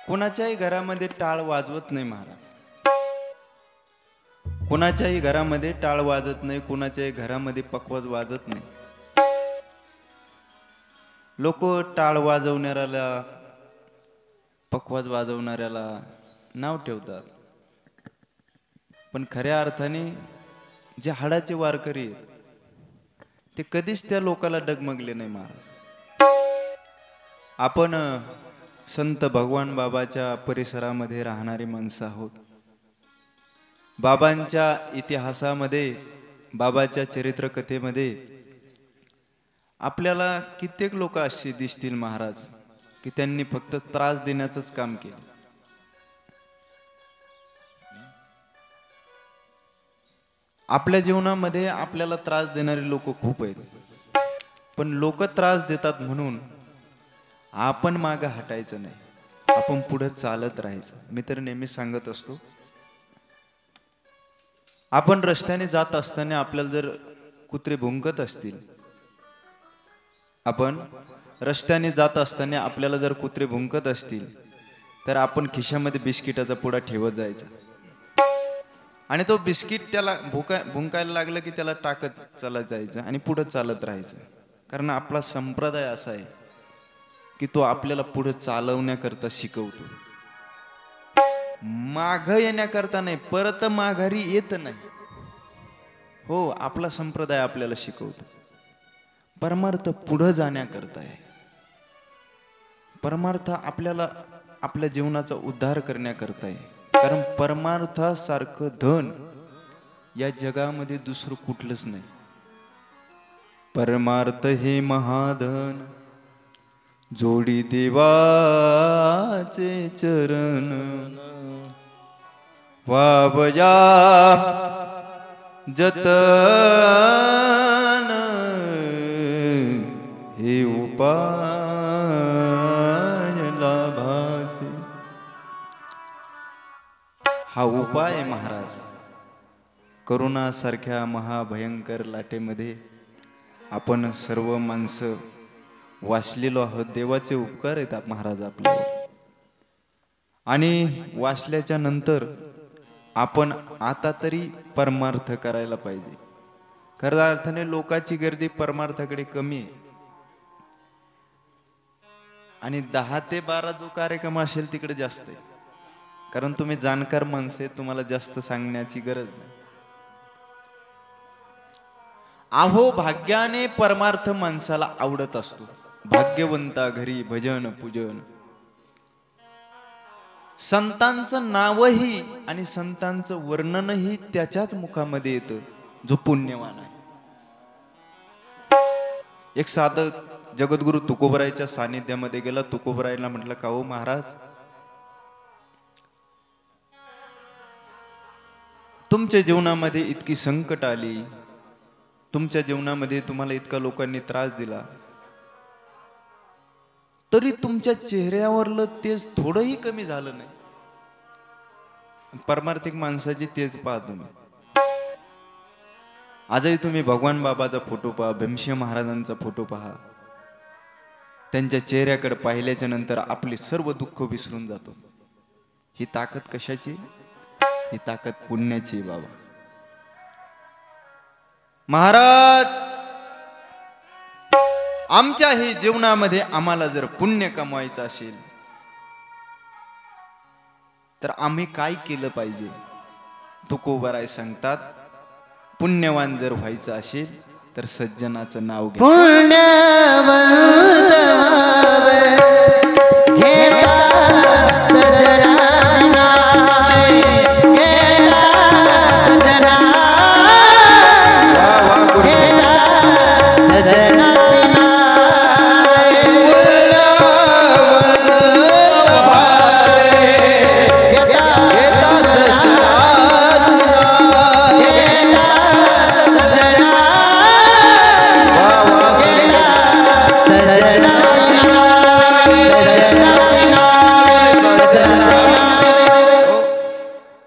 कोणाच्याही घरामध्ये टाळ वाजवत नाही महाराज. कोणाच्याही घरामध्ये टाळ वाजत नाही, कोणाच्याही घरामध्ये पखवाज वाजत नाही. लोक टाळ वाजवणाऱ्याला, पखवाज वाजवणाऱ्याला नाव ठेवतात, पण खऱ्या अर्थाने जे हाडाचे वारकरी ते कधीच त्या लोकाला डगमगले नाही महाराज. आपण संत भगवान बाबाच्या परिसरामध्ये राहणारी माणसं आहोत. बाबांच्या इतिहासामध्ये, बाबाच्या चरित्र कथेमध्ये आपल्याला कित्येक लोक असे दिसतील महाराज की त्यांनी फक्त त्रास देण्याचंच काम केलं. आपल्या जीवनामध्ये आपल्याला त्रास देणारे लोक खूप आहेत, पण लोक त्रास देतात म्हणून आपण मागे हटायचं नाही, आपण पुढे चालत राहायचं. मी तर नेहमी सांगत असतो, आपण रस्त्याने जात असताना आपल्याला जर कुत्रे भुंकत असतील, आपण रस्त्याने जात असताना आपल्याला जर कुत्रे भुंकत असतील, तर आपण खिशामध्ये बिस्किटाचा पुडा ठेवत जायचा आणि तो बिस्किट त्याला भुंकायला लागलं की त्याला टाकत चालत जायचं आणि पुढे चालत राहायचं. कारण आपला संप्रदाय असा आहे की तो आपल्याला पुढे चालवण्याकरता शिकवतो, माग येण्याकरता नाही, परत माघारी येत नाही. हो, आपला संप्रदाय आपल्याला शिकवतो. परमार्थ पुढे जाण्याकरता आहे. परमार्थ आपल्याला आपल्या जीवनाचा उद्धार करण्याकरता आहे. कारण परमार्थासारखं धन या जगामध्ये दुसरं कुठलंच नाही. परमार्थ हे महाधन, जोडी देवाचे चरण, वावया जतन हे उपाय लाभाचे. हा उपाय महाराज. करोना सारख्या महाभयंकर लाटेमध्ये आपण सर्व माणसं वाचलेलो आहोत. देवाचे उपकार आहेत महाराज आपल्यावर. आणि वाचल्याच्या नंतर आपण आता तरी परमार्थ करायला पाहिजे. खऱ्या अर्थाने लोकांची गर्दी परमार्थाकडे कमी आहे आणि 10 ते 12 जो कार्यक्रम असेल तिकडे जास्त आहे. कारण तुम्ही जाणकार माणसे, तुम्हाला जास्त सांगण्याची गरज नाही. अहो, भाग्याने परमार्थ माणसाला आवडत असतो. भाग्यवंता घरी भजन पूजन. संतांचं नावही आणि संतांचं वर्णनही त्याच्याच मुखामध्ये येतं जो पुण्यवान आहे. एक साधक जगद्गुरु तुकोबरायच्या सानिध्यामध्ये गेला. तुकोबरायला म्हटलं, का हो महाराज, तुमच्या जीवनामध्ये इतकी संकट आली, तुमच्या जीवनामध्ये तुम्हाला इतका लोकांनी त्रास दिला, तरी तुमच्या चेहऱ्यावरलं तेज थोडंही कमी झालं नाही. परमार्थिक माणसाची तेज पहा तुम्ही. आजही तुम्ही भगवान बाबाचा फोटो पहा, भीमसिंह महाराजांचा फोटो पहा. त्यांच्या चेहऱ्याकडे पाहिल्याच्या नंतर आपले सर्व दुःख विसरून जातो. ही ताकद कशाची? ही ताकद पुण्याची बाबा. महाराज, आमच्याही जीवनामध्ये आम्हाला जर पुण्य कमवायचं असेल तर आम्ही काय केलं पाहिजे? तुकोबराय सांगतात, पुण्यवान जर व्हायचं असेल तर सज्जनाचं नाव घ्या.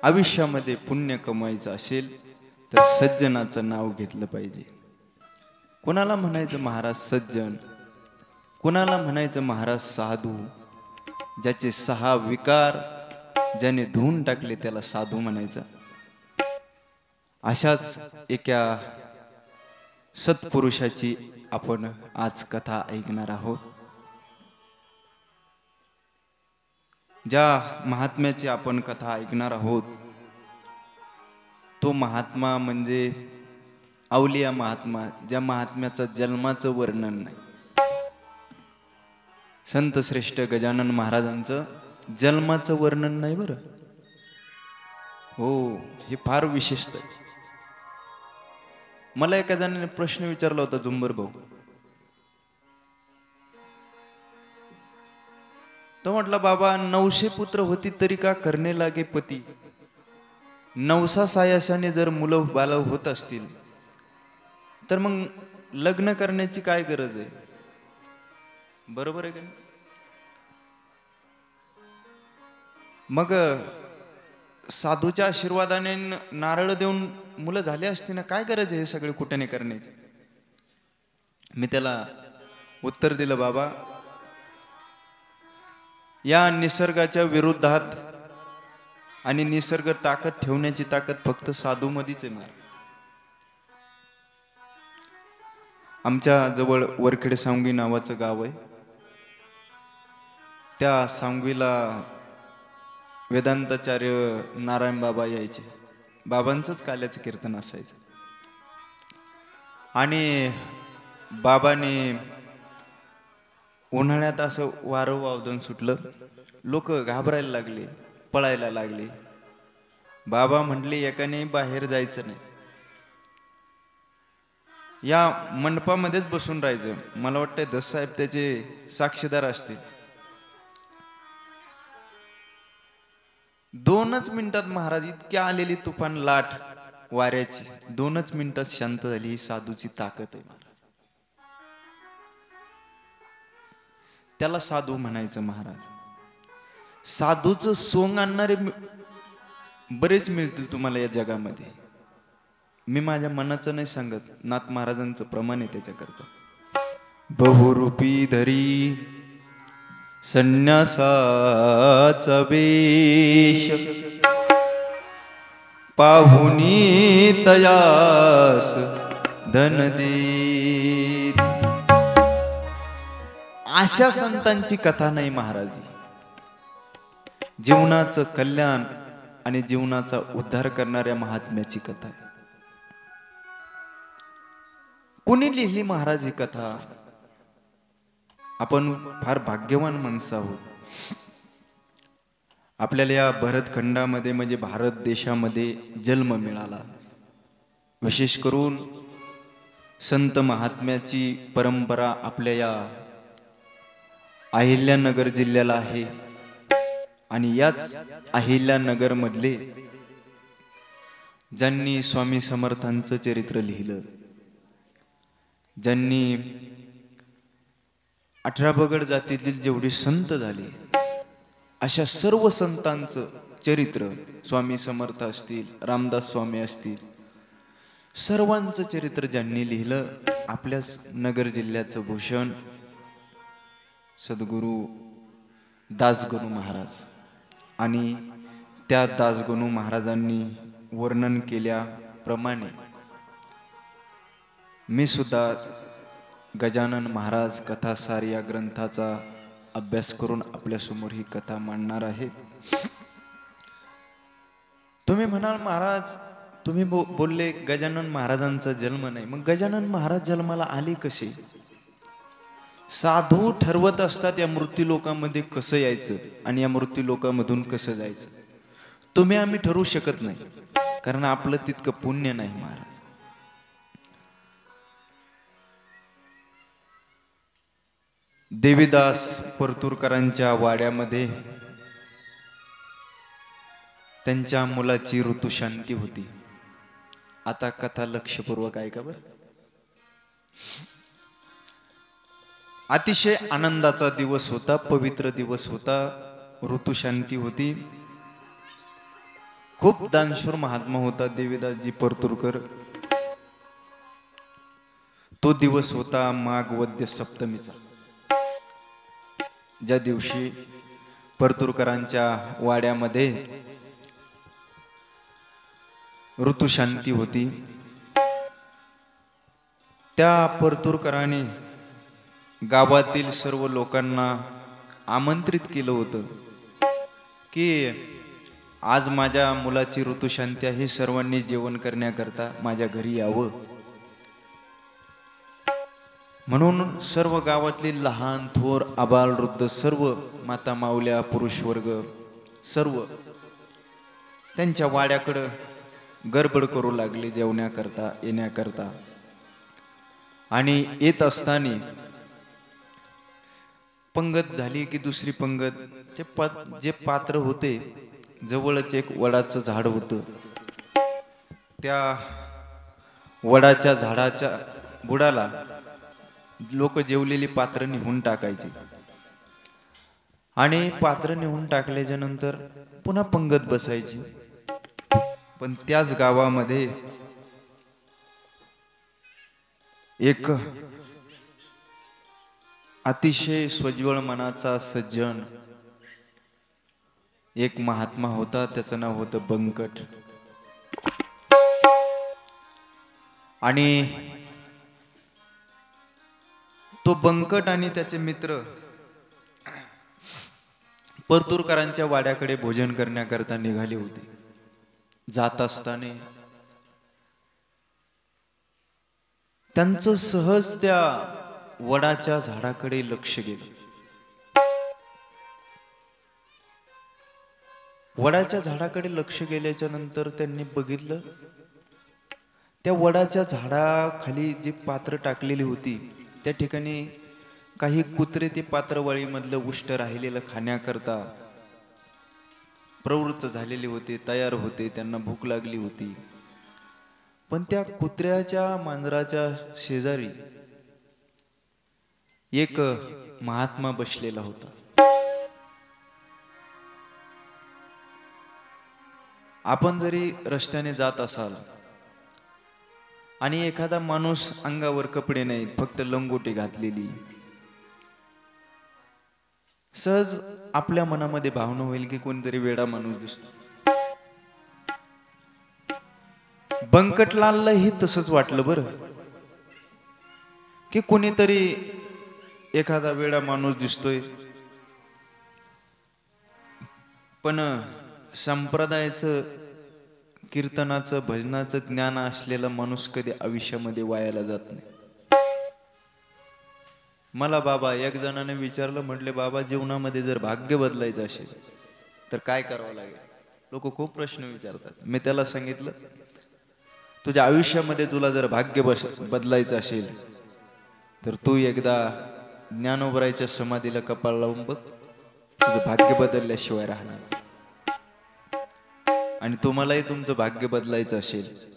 आयुष्यामध्ये पुण्य कमवायचं असेल तर सज्जनाचं नाव घेतलं पाहिजे. कोणाला म्हणायचं महाराज सज्जन, कोणाला म्हणायचं महाराज साधू, ज्याचे 6 विकार ज्याने धुवून टाकले त्याला साधू म्हणायचा. अशाच एका सत्पुरुषाची आपण आज कथा ऐकणार आहोत. ज्या महात्म्याची आपण कथा ऐकणार आहोत तो महात्मा म्हणजे अवलिया महात्मा, ज्या महात्म्याचं जन्माचं वर्णन नाही. संत श्रेष्ठ गजानन महाराजांचं जन्माचं वर्णन नाही बरं. हो, हे फार विशेष आहे. मला एका जणाने प्रश्न विचारला होता, झुंबर भाऊ. तो म्हटला, बाबा 900 पुत्र होती तरी का करणे लागे पती. 900 सायाशाने जर मुलं बाल होत असतील तर मग लग्न करण्याची काय गरज आहे. बरोबर आहे का. मग साधूच्या आशीर्वादाने नारळ देऊन मुलं झाले असते ना, काय गरज आहे हे सगळे कुटाणे करण्याची. मी त्याला उत्तर दिलं, बाबा या निसर्गाच्या विरोधात आणि निसर्ग ताकद ठेवण्याची ताकद फक्त साधू मध्येच आहे. आमच्या जवळ वरखेड सांगवी नावाचं गाव आहे. त्या सांगवीला वेदांताचार्य नारायण बाबा यायचे. बाबांचंच काल्याचं कीर्तन असायचं. आणि बाबाने उन्हाळ्यात असं वारं वावदन सुटलं, लोक घाबरायला लागले, पळायला लागले. बाबा म्हटले, एकाने बाहेर जायचं नाही, या मंडपामध्येच बसून राहायचं. मला वाटतंय दस साहेब त्याचे साक्षीदार असतील. 2च मिनिटात महाराज इतक्या आलेली तुफान लाट वाऱ्याची 2च मिनिटात शांत झाली. ही साधूची ताकद आहे महाराज. त्याला साधू म्हणायचं महाराज. साधूचं सोंग आणणारे बरेच मिळतील तुम्हाला या जगामध्ये. मी माझ्या मनाचं नाही सांगत, नाथ महाराजांचं प्रमाण आहे त्याच्याकरता. बहुरूपी धरी संन्यासाचा वेश पाहुनी तयास धन देत. अशा संतांची कथा नाही महाराज. जीवनाचं कल्याण आणि जीवनाचा उद्धार करणाऱ्या महात्म्याची कथा आहे. कोणी लिहिली महाराज ही कथा. आपण फार भाग्यवान माणसं आहोत. आपल्याला या भरतखंडामध्ये म्हणजे भारत देशामध्ये जन्म मिळाला. विशेष करून संत महात्म्याची परंपरा आपल्या या अहिल्यानगर जिल्ह्याला आहे. आणि याच अहिल्यानगर मधले ज्यांनी स्वामी समर्थांचं चरित्र लिहिलं, ज्यांनी 18 बगड जातीतील जेवढे संत झाले अशा सर्व संतांचं चरित्र, स्वामी समर्थ असतील, रामदास स्वामी असतील, सर्वांचं चरित्र ज्यांनी लिहिलं आपल्याच नगर जिल्ह्याचं भूषण सद्गुरू दासगणू महाराज. आणि त्या दासगणू महाराजांनी वर्णन केल्याप्रमाणे मी सुद्धा गजानन महाराज कथासार या ग्रंथाचा अभ्यास करून आपल्यासमोर ही कथा मांडणार आहे. तुम्ही म्हणाल महाराज तुम्ही बोलले गजानन महाराजांचा जन्म नाही, मग गजानन महाराज जन्माला आले कसे? साधू ठरवत असतात या मृत्यू लोकांमध्ये कसं यायचं आणि या मृत्यू लोकांमधून कसं जायचं. तुम्ही आम्ही ठरवू शकत नाही, कारण आपलं तितकं पुण्य नाही महाराज. देवीदास परतूरकरांच्या वाड्यामध्ये त्यांच्या मुलाची ऋतुशांती होती. आता कथा लक्षपूर्वक ऐका बरं. अतिशय आनंदाचा दिवस होता, पवित्र दिवस होता, ऋतुशांती होती. खूप दानशूर महात्मा होता देवीदासजी परतूरकर. तो दिवस होता माघ वद्य सप्तमीचा, ज्या दिवशी परतूरकरांच्या वाड्यामध्ये ऋतुशांती होती। त्या परतूरकरांनी गावातील सर्व लोकांना आमंत्रित केलं होतं की आज माझ्या मुलाची ऋतुशांती आहे, सर्वांनी जेवण करण्याकरता माझ्या घरी यावं। म्हणून सर्व गावातले लहान थोर आबाल वृद्ध सर्व माता माऊल्या पुरुष वर्ग सर्व त्यांच्या वाड्याकडे गडबड करू लागले जेवण्याकरता येण्याकरता। आणि येत असताना पंगत झाली की दुसरी पंगत जे पात्र होते जवळच एक वडाचं झाड होतं। त्या वडाच्या झाडाच्या बुडाला लोक जेवलेली पात्र निघून टाकायची आणि पात्र निघून टाकल्याच्या नंतर पुन्हा पंगत बसायची। पण त्याच गावामध्ये एक अतिशय स्वज्वळ मनाचा सज्जन एक महात्मा होता, त्याचं नाव होतं बंकट। आणि तो बंकट आणि त्याचे मित्र परतूरकरांच्या वाड्याकडे भोजन करण्याकरता निघाले होते। जात असताना त्यांचं सहज त्या वडाच्या झाडाकडे लक्ष गेलं। वडाच्या झाडाकडे लक्ष गेल्याच्या नंतर त्यांनी बघितलं त्या वडाच्या झाडाखाली जी पात्र टाकलेली होती त्या ठिकाणी काही कुत्रे ते पात्रवाळीमधलं उष्ट राहिलेलं खाण्याकरता प्रवृत्त झालेले होते, तयार होते, त्यांना भूक लागली होती। पण त्या कुत्र्याच्या मांजराच्या शेजारी एक महात्मा बसलेला होता। आपण जरी रस्त्याने जात असाल आणि एखादा माणूस अंगावर कपडे नाहीत, फक्त लंगोटी घातलेली, सहज आपल्या मनामध्ये भावना होईल की कोणतरी वेडा माणूस दिसतो। बंकटलाललाही तसंच वाटलं बरं की कोणीतरी एखादा वेडा माणूस दिसतोय। पण संप्रदायाचं कीर्तनाचं भजनाचं ज्ञान असलेला माणूस कधी आयुष्यामध्ये वायाला जात नाही। मला बाबा एक जणाने विचारलं, म्हटले बाबा जीवनामध्ये जर भाग्य बदलायचं असेल तर काय करावं लागेल? लोक खूप प्रश्न विचारतात। मी त्याला सांगितलं तुझ्या आयुष्यामध्ये तुला जर भाग्य बदलायचं असेल तर तू एकदा ज्ञानोबरायच्या समाधीला कपाळ लावून बघ, तुझं भाग्य बदलल्याशिवाय राहणार। आणि तुम्हालाही तुमचं भाग्य बदलायचं असेल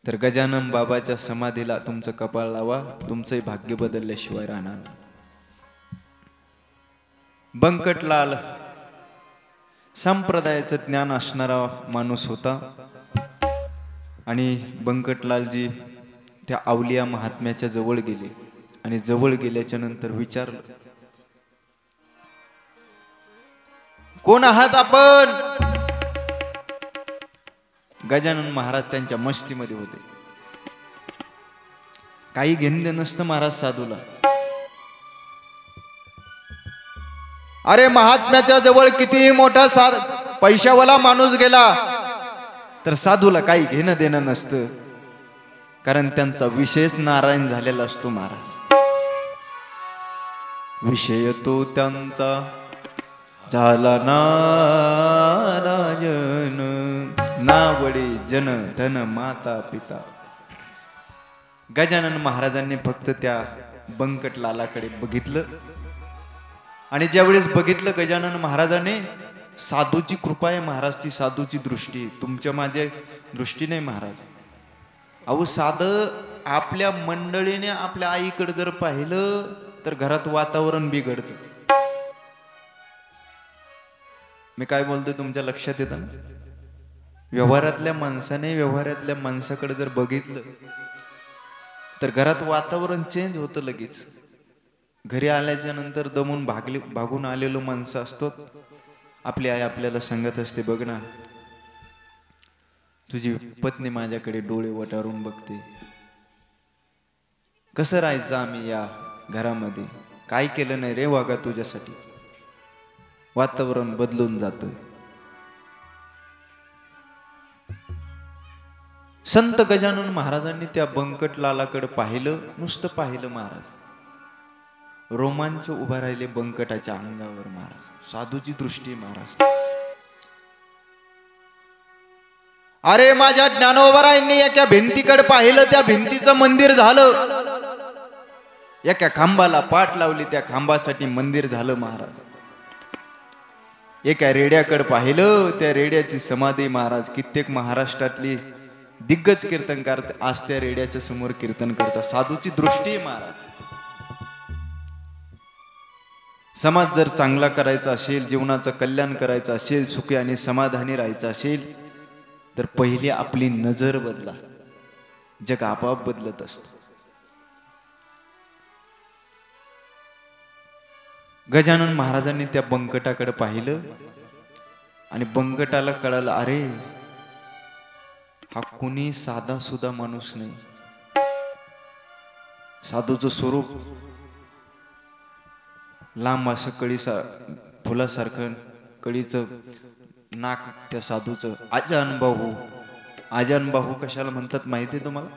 तर गजानन बाबाच्या समाधीला तुमचं कपाळ लावा, तुमचंही भाग्य बदलल्याशिवाय राहणार। बंकटलाल संप्रदायाचं ज्ञान असणारा माणूस होता आणि बंकटलालजी त्या अवलिया महात्म्याच्या जवळ गेले आणि जवळ गेल्याच्या नंतर विचारलं, कोण आहात आपण? गजानन महाराज त्यांच्या मस्तीमध्ये होते, काही घेणं नसतं महाराज साधूला। अरे महात्म्याच्या जवळ कितीही मोठा पैशावाला माणूस गेला तर साधूला काही घेणं देणं नसतं, कारण त्यांचा विषयच नारायण झालेला असतो महाराज। विषय तो त्यांचा झाला नारायण, नावडे जन धन माता पिता। गजानन महाराजांनी फक्त त्या बंकटलालाकडे बघितलं आणि ज्यावेळेस बघितलं गजानन महाराजांनी, साधूची कृपा आहे महाराज, ती साधूची दृष्टी, तुमच्या माझ्या दृष्टी नाही महाराज। अहो साध आपल्या मंडळीने आपल्या आईकडे जर पाहिलं तर घरात वातावरण बिघडतं। मी काय बोलतोय तुमच्या लक्षात येतं ना? व्यवहारातल्या माणसाने व्यवहारातल्या माणसाकडे जर बघितलं तर घरात वातावरण चेंज होतं लगेच। घरी आल्याच्या नंतर दमून भागून आलेलो माणसं असतात, आपली आई आपल्याला सांगत असते, बघ ना तुझी पत्नी माझ्याकडे डोळे वटारून बघते, कसं राहायचं आम्ही या घरामध्ये, काय केलं नाही रे वागा तुझ्यासाठी. वातावरण बदलून जातं. संत गजानन महाराजांनी त्या बंकटलालाकडे पाहिलं, नुसतं पाहिलं महाराज. रोमांच उभा राहिले बंकटाच्या अंगावर महाराज. साधूची दृष्टी महाराज. अरे माझ्या ज्ञानोबरायांनी एका भिंतीकडे पाहिलं, त्या भिंतीचं मंदिर झालं. एका खांबाला पाठ लावली, त्या खांबासाठी मंदिर झालं महाराज. एका रेड्याकडे पाहिलं, त्या रेड्याची समाधी महाराज. कित्येक महाराष्ट्रातली दिग्गज कीर्तनकार आज त्या रेड्याच्या समोर कीर्तन करतात. साधूची दृष्टी महाराज. समाज जर चांगला करायचा असेल, जीवनाचं कल्याण करायचं असेल, सुखी आणि समाधानी राहायचं असेल, तर पहिली आपली नजर बदला. जग आपोआप बदलत असतं. गजानन महाराजांनी त्या बंकटाकडे पाहिलं आणि बंकटाला कळलं, अरे हा कुणी साधा सुद्धा माणूस नाही. साधूचं स्वरूप लांब असं कळीसा फुलासारखं कळीचं नाक त्या साधूचं. आजानबाहू. आजानबाहू कशाला म्हणतात माहिती आहे तुम्हाला?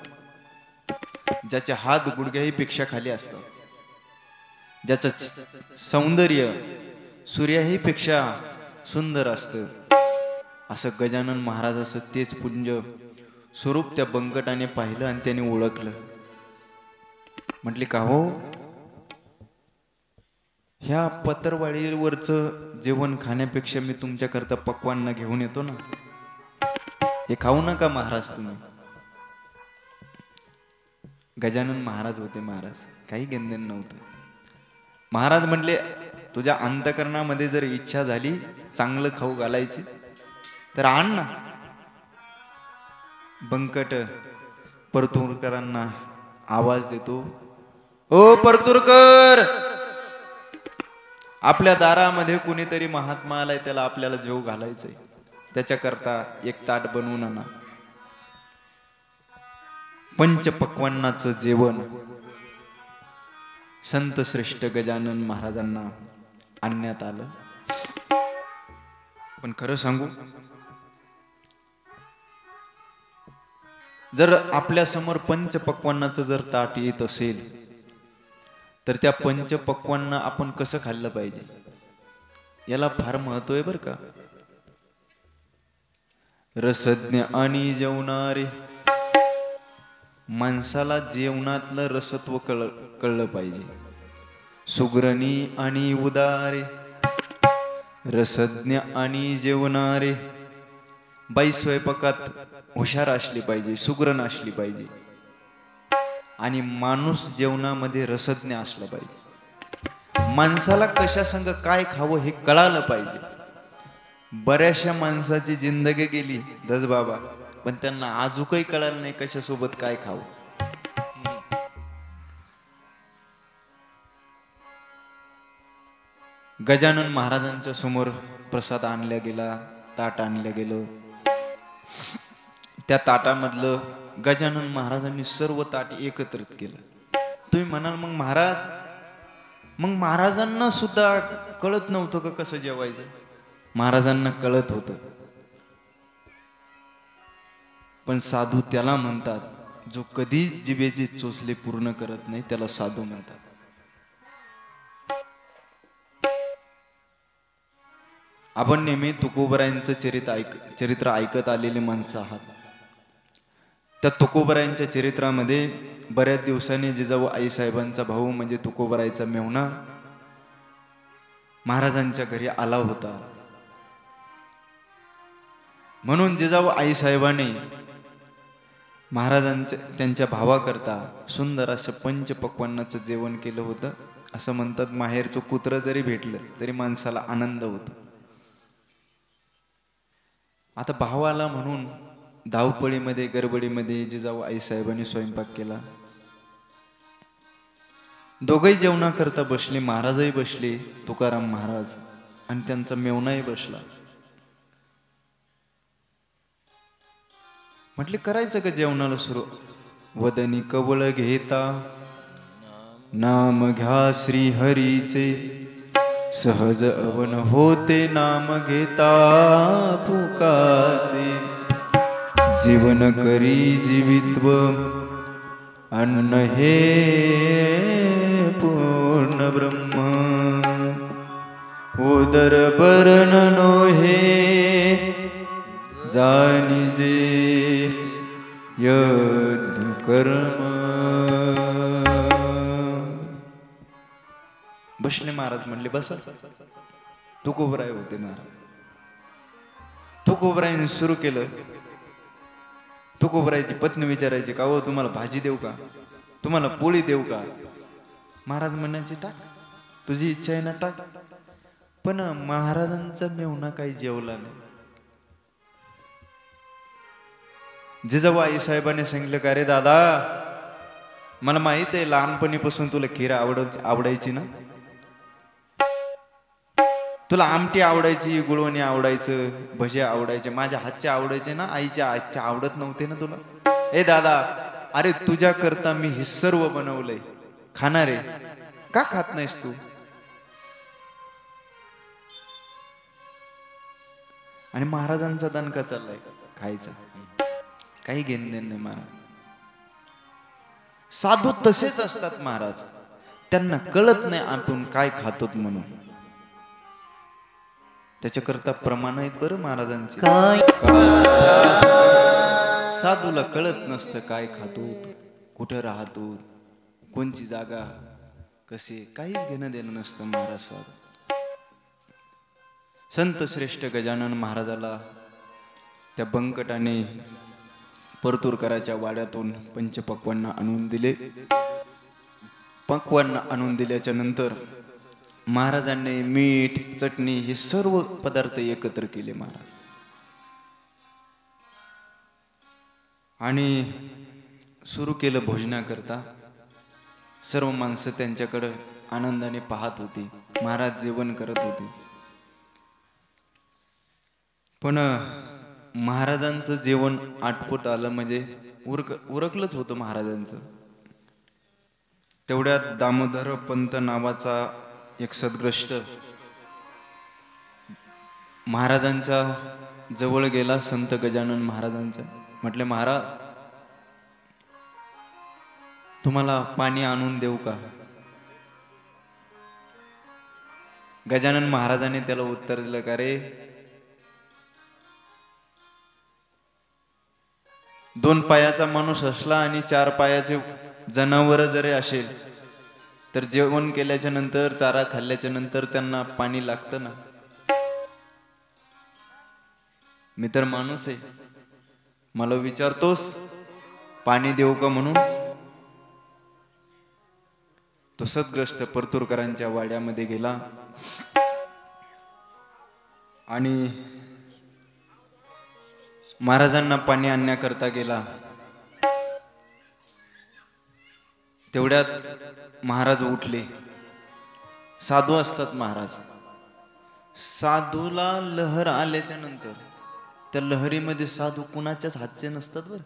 ज्याचे हात गुडघ्याही पेक्षा खाली असतात, ज्याचं सौंदर्य सूर्याही पेक्षा सुंदर असतं. असं गजानन महाराजाचं तेच पुंज स्वरूप त्या बंकटाने पाहिलं आणि त्याने ओळखलं. म्हटले, का हो, ह्या पत्रवाडीवरचं जेवण खाण्यापेक्षा मी तुमच्याकरता पक्वांना घेऊन येतो ना, हे खाऊ नका महाराज तुम्ही. गजानन महाराज होते महाराज, काही घेणदेण नव्हतं. महाराज म्हटले, तुझ्या अंतकरणामध्ये जर इच्छा झाली चांगलं खाऊ घालायची तर आण ना. बंकट परतूरकरांना आवाज देतो, ओ परतूरकर, आपल्या दारामध्ये कुणीतरी महात्मा आलाय, त्याला आपल्याला जेव घालायचंय, त्याच्याकरता एक ताट बनवून आणा. पंचपक्वान्नाचं जेवण संत श्रेष्ठ गजानन महाराजांना आणण्यात आलं. पण खरं सांगू, जर आपल्या समोर पंचपक्वान्नाचं जर ताट येत असेल तर त्या पंचपक्वान्न आपण कसं खाल्लं पाहिजे याला फार महत्व आहे बरं का. रसज्ञ आणि जेवणारे माणसाला जेवणातलं रसत्व कळलं पाहिजे. सुग्रणी आणि उदारे, रसज्ञ आणि जेवणारे. बाई स्वयंपाकात हुशार असली पाहिजे, सुग्रण असली पाहिजे, आणि माणूस जेवणामध्ये रसज्ञ असला पाहिजे. माणसाला कशा संग काय खावं हे कळालं पाहिजे. बऱ्याचशा माणसाची जिंदगी गेली दस बाबा, पण त्यांना आजूकही कळालं नाही कशासोबत काय खावं. गजानन महाराजांच्या समोर प्रसाद आणला गेला, ताट आणलं गेलं. त्या ताटामधलं गजानन महाराजांनी सर्व ताट एकत्रित केलं. तुम्ही म्हणाल, मग महाराजांना सुद्धा कळत नव्हतं का कसं जेवायचं? महाराजांना कळत होतं. पण साधू त्याला म्हणतात जो कधी जिभेचे चोचले पूर्ण करत नाही, त्याला साधू म्हणतात. आपण नेहमी तुकोबरायांचं चरित्र ऐकत आलेले माणसं आहात. त्या तुकोबरायांच्या चरित्रामध्ये बऱ्याच दिवसांनी जिजाऊ आईसाहेबांचा भाऊ म्हणजे तुकोबरायचा मेहुणा महाराजांच्या घरी आला होता. म्हणून जिजाऊ आईसाहेबांनी महाराजांच्या त्यांच्या भावाकरता सुंदर असं पंचपक्वान्नाचं जेवण केलं होतं. असं म्हणतात, माहेरचं कुत्र जरी भेटलं तरी माणसाला आनंद होतो. आता भावाला म्हणून धावपळीमध्ये गडबडीमध्ये जिजाऊ आईसाहेबांनी स्वयंपाक केला. दोघंही जेवणाकरता बसले, महाराजही बसले, तुकाराम महाराज आणि त्यांचा मेवणाही बसला. म्हटले करायचं का जेवणाला सुरू? वदनी कवळ घेता नाम घ्या श्री हरीचे, सहज अवन होते नाम घेता पुकाचे. जीवन करी जीवित्व अन्न हे पूर्ण ब्रह्म, उदर बरण नोहे जानिजे यज्ञ कर्म. बसले महाराज म्हणले बसा. तुकोबराय होते महाराज. तुकोबरायने सुरू केलं. तुकोबरायची पत्नी विचारायची का हो तुम्हाला भाजी देऊ का, तुम्हाला पोळी देऊ का? महाराज म्हणायचे टाक, तुझी इच्छा आहे ना टाक. पण महाराजांचा मेवणा काही जेवला नाही. जिजाऊ आई साहेबांनी सांगितलं का रे दादा, मला माहित आहे लहानपणीपासून तुला खीर आवडायची ना, तुला आमटी आवडायची, गुळवणी आवडायचं, भजे आवडायचे, माझ्या हातचे आवडायचे ना, आईच्या हातचे आवडत नव्हते ना तुला? ए दादा, अरे तुझ्या करता मी हे सर्व बनवलंय, खाणार आहे, का खात नाहीस तू? आणि महाराजांचा दणका चाललाय खायचा, काही घेणं देणं नाही. महाराज साधू तसेच असतात महाराज, त्यांना कळत नाही आपण काय खातो म्हणून. त्याच्याकरता प्रमाण आहेत बरं महाराजांचे. साधूला कळत नसतं काय खातो, कुठं राहतो, कोणची जागा, कसे, काहीच घेणं देणं नसतं महाराज. साधू संत श्रेष्ठ गजानन महाराजाला त्या बंकटाने परतूरकराच्या वाड्यातून पंचपक्वांना आणून दिले. पक्वांना आणून दिल्याच्या नंतर महाराजांनी मीठ, चटणी हे सर्व पदार्थ एकत्र केले महाराज. आणि सुरू केलं भोजनाकरता. सर्व माणसं त्यांच्याकडे आनंदाने पाहत होती. महाराज जेवण करत होते. पण महाराजांचं जेवण आटपूट आलं म्हणजे उरकलंच होतं महाराजांचं. तेवढ्यात दामोदर पंत नावाचा एक सद्ग्रस्त महाराजांच्या जवळ गेला. संत गजानन महाराजांच्या म्हटले, महाराज तुम्हाला पाणी आणून देऊ का? गजानन महाराजांनी त्याला उत्तर दिलं का रे, 2 पायाचा माणूस असला आणि 4 पायाचे जनावर जरी असेल तर जेवण केल्याच्या नंतर, चारा खाल्ल्याच्या नंतर त्यांना पाणी लागतं ना. मी तर माणूस आहे, मला विचारतोस पाणी देऊ का म्हणून? तो सद्ग्रस्त परतूरकरांच्या वाड्यामध्ये गेला आणि महाराजांना पाणी आणण्याकरता गेला. तेवढ्यात महाराज उठले. साधू असतात महाराज. साधूला लहर आल्याच्या नंतर त्या लहरीमध्ये साधू कुणाच्याच हातचे नसतात बरं.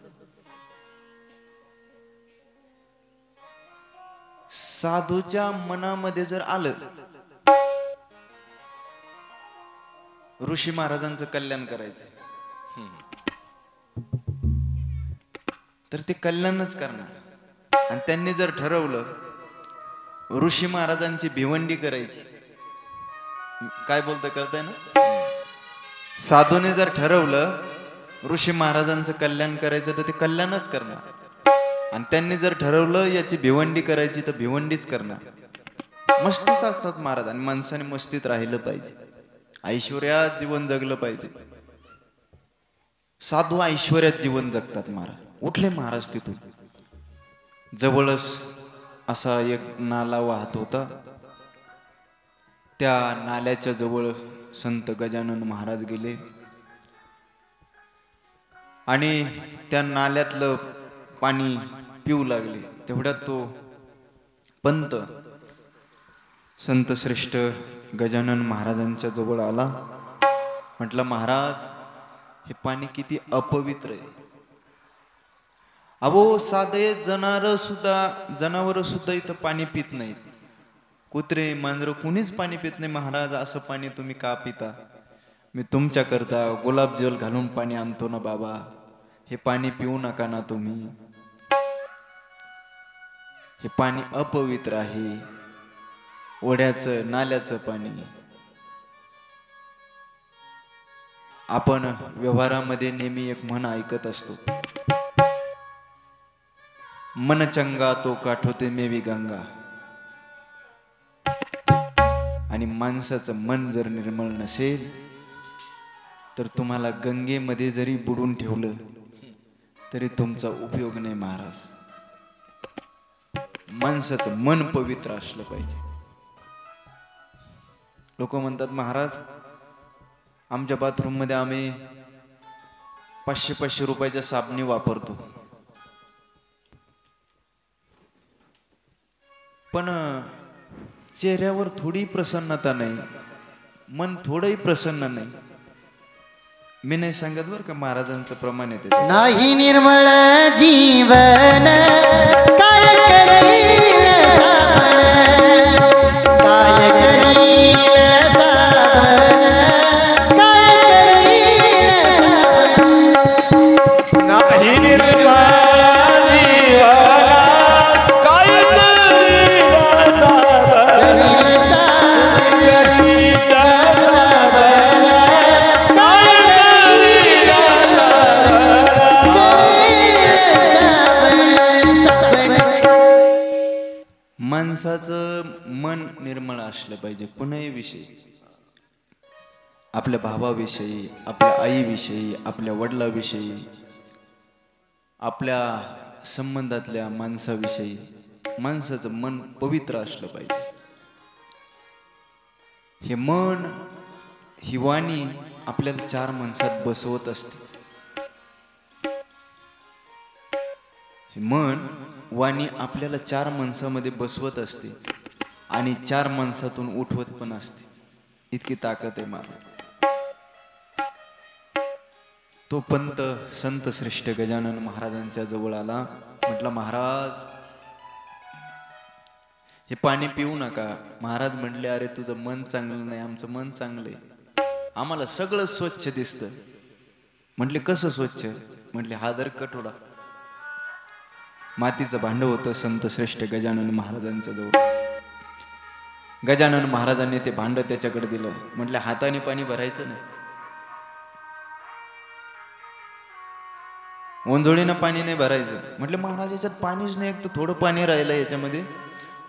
साधूच्या मनामध्ये जर आलं ऋषी महाराजांचं कल्याण करायचं तर ते कल्याणच करणार. आणि त्यांनी जर ठरवलं ऋषी महाराजांची भिवंडी करायची, काय बोलतं कळतंय ना? साधूने जर ठरवलं ऋषी महाराजांचं कल्याण करायचं तर ते कल्याणच करणार. आणि त्यांनी जर ठरवलं याची भिवंडी करायची तर भिवंडीच करणार. मस्तीच असतात महाराज. आणि माणसाने मस्तीत राहिलं पाहिजे, ऐश्वर्यात जीवन जगलं पाहिजे. साधू ऐश्वर्यात जीवन जगतात महाराज. उठले महाराज तिथून. जवळच असा एक नाला वाहत होता. त्या नाल्याच्या जवळ संत गजानन महाराज गेले आणि त्या नाल्यातलं पाणी पिऊ लागले. तेवढ्यात तो पंत संत श्रेष्ठ गजानन महाराजांच्या जवळ आला. म्हटलं महाराज, हे पाणी किती अपवित्र आहे. अहो साधे जनावर सुद्धा इथं पाणी पित नाहीत. कुत्रे मांजर कुणीच पाणी पित नाही. महाराज, असं पाणी तुम्ही का पिता? मी तुमच्या करता गुलाबजल घालून पाणी आणतो ना बाबा, हे पाणी पिऊ नका ना तुम्ही. हे पाणी अपवित्र आहे, ओढ्याचं नाल्याचं पाणी. आपण व्यवहारामध्ये नेहमी एक म्हण ऐकत असतो, मन चंगा तो काठोते मेवी गंगा. आणि माणसाचं मन जर निर्मळ नसेल तर तुम्हाला गंगेमध्ये जरी बुडून ठेवलं तरी तुमचा उपयोग नाही महाराज. माणसाचं मन पवित्र असलं पाहिजे. लोक म्हणतात महाराज, आमच्या बाथरूम मध्ये आम्ही 500-500 रुपयाच्या साबणी वापरतो, पण चेहऱ्यावर थोडी प्रसन्नता नाही, मन थोडंही प्रसन्न नाही. मी नाही सांगत बरं का, महाराजांचं प्रमाण आहे त्याचं. नाही निर्मळ जीवन काय करील साबण, काय करील साबण, काय करील साबण. नाही निर्मळ माणसाचं मन निर्मळ असलं पाहिजे. कुणाही विषयी, आपल्या भावाविषयी, आपल्या आईविषयी, आपल्या वडिलाविषयी, आपल्या संबंधातल्या माणसाविषयी माणसाचं मन पवित्र असलं पाहिजे. हे मन, ही वाणी आपल्याला 4 माणसात बसवत असते. हे मन, वाणी आपल्याला 4 माणसामध्ये बसवत असते आणि 4 माणसातून उठवत पण असते. इतकी ताकद आहे महाराज. तो पंत संत श्रेष्ठ गजानन महाराजांच्या जवळ आला. म्हटलं महाराज, हे पाणी पिऊ नका. महाराज म्हणले, अरे तुझं मन चांगलं नाही, आमचं मन चांगलं आहे, आम्हाला सगळं स्वच्छ दिसतं. म्हटले कसं स्वच्छ? म्हटले हा दर कटोरा. मातीचं भांड होतं संत श्रेष्ठ गजानन महाराजांच्या जवळ. गजानन महाराजांनी ते भांड त्याच्याकडे दिलं. म्हटलं हाताने पाणी भरायचं नाही, ओंजोळीनं पाणी नाही भरायचं. म्हटलं महाराज, याच्यात पाणीच नाही, एक तर थोडं पाणी राहिलं याच्यामध्ये,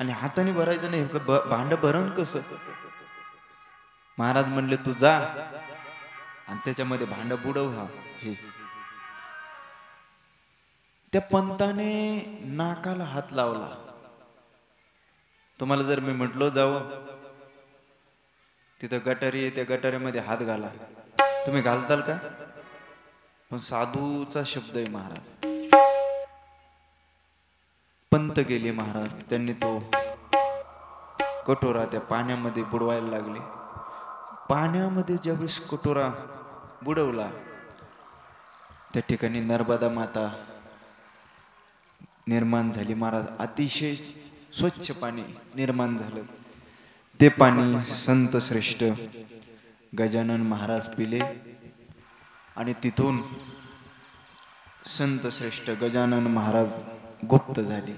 आणि हाताने भरायचं नाही, भांड भरण कसं? महाराज म्हणले तू जा आणि त्याच्यामध्ये भांड बुडव. हा हे त्या पंताने नाकाला हात लावला. तुम्हाला जर मी म्हटलो जावं तिथं गटारी आहे, त्या गटारीमध्ये हात घाला, तुम्ही घालताल का? पण साधूचा शब्द आहे महाराज. पंत गेले महाराज, त्यांनी तो कटोरा त्या पाण्यामध्ये बुडवायला लागले. पाण्यामध्ये ज्यावेळेस कटोरा बुडवला त्या ठिकाणी नर्मदा माता निर्माण झाली महाराज. अतिशय स्वच्छ पाणी निर्माण झालं. ते पाणी संत श्रेष्ठ गजानन महाराज पिले आणि तिथून संत श्रेष्ठ गजानन महाराज गुप्त झाले.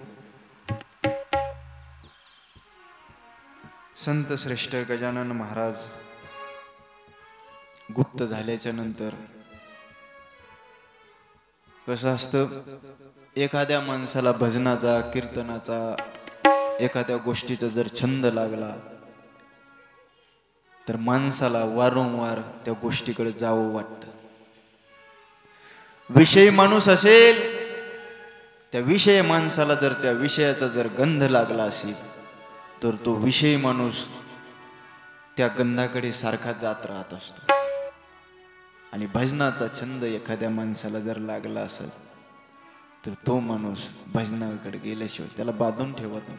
संत श्रेष्ठ गजानन महाराज गुप्त झाल्याच्या नंतर कसं असतं, एखाद्या माणसाला भजनाचा, कीर्तनाचा, एखाद्या गोष्टीचा जर छंद लागला तर माणसाला वारंवार त्या गोष्टीकडे जावं वाटतं. विषयी माणूस असेल, त्या विषय माणसाला जर त्या विषयाचा जर गंध लागला असेल तर तो विषयी माणूस त्या गंधाकडे सारखा जात राहत असतो. आणि भजनाचा छंद एखाद्या माणसाला जर लागला असेल तर तो माणूस भजनाकडे गेल्याशिवाय त्याला बांधून ठेवत नाही.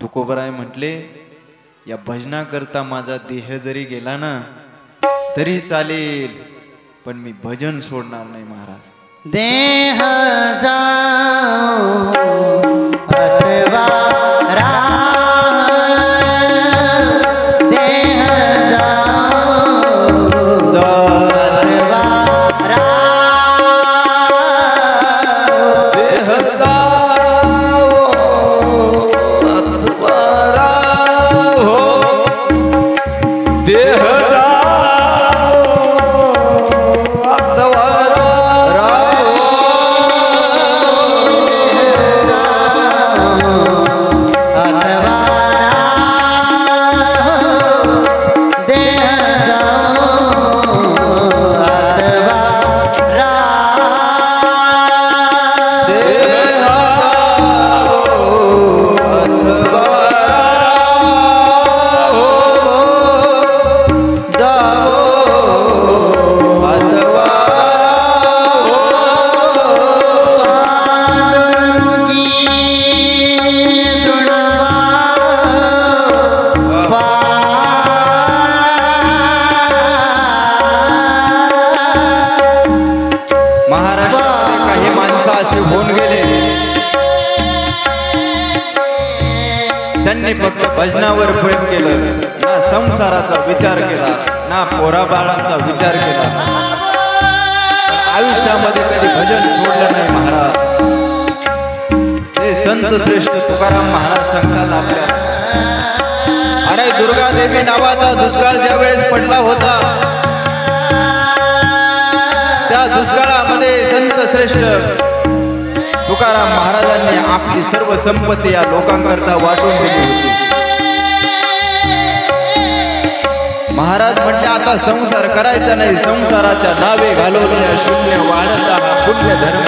तुकोबराय म्हटले, या भजनाकरता माझा देह जरी गेला ना तरी चालेल, पण मी भजन सोडणार नाही महाराज। देह जाओ अथवा भजनावर प्रेम केलं ना, संसाराचा विचार केला ना, पोरा बाळांचा विचार केला, आयुष्यामध्ये कधी भजन सोडलं नाही महाराज। हे संत श्रेष्ठ तुकाराम महाराज सांगतात आपल्याला, अरे दुर्गा देवी नावाचा दुष्काळ ज्या वेळेस पडला होता, त्या दुष्काळामध्ये संत श्रेष्ठ तुकाराम महाराजांनी आपली सर्व संपत्ती या लोकांकरता वाटून दिली होती। महाराज म्हटले आता संसार करायचा नाही, संसाराच्या नावे घालवून या शून्य वाढता हा पुण्य धर्म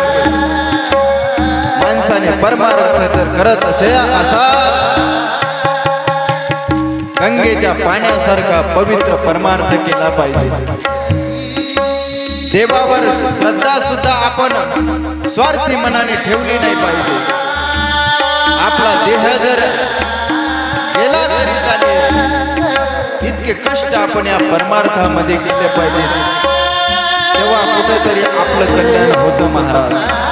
माणसाने परमार्थ तर करत असे असा गंगेच्या पाण्यासारखा पवित्र परमार्थ केला पाहिजे। देवावर श्रद्धा सुद्धा आपण स्वार्थी मनाने ठेवली नाही पाहिजे। आपला देह जर गेला तरी चालेल, इतके कष्ट आपण या परमार्थामध्ये केले पाहिजे, तेव्हा कुठेतरी आपलं कल्याण होतं महाराज।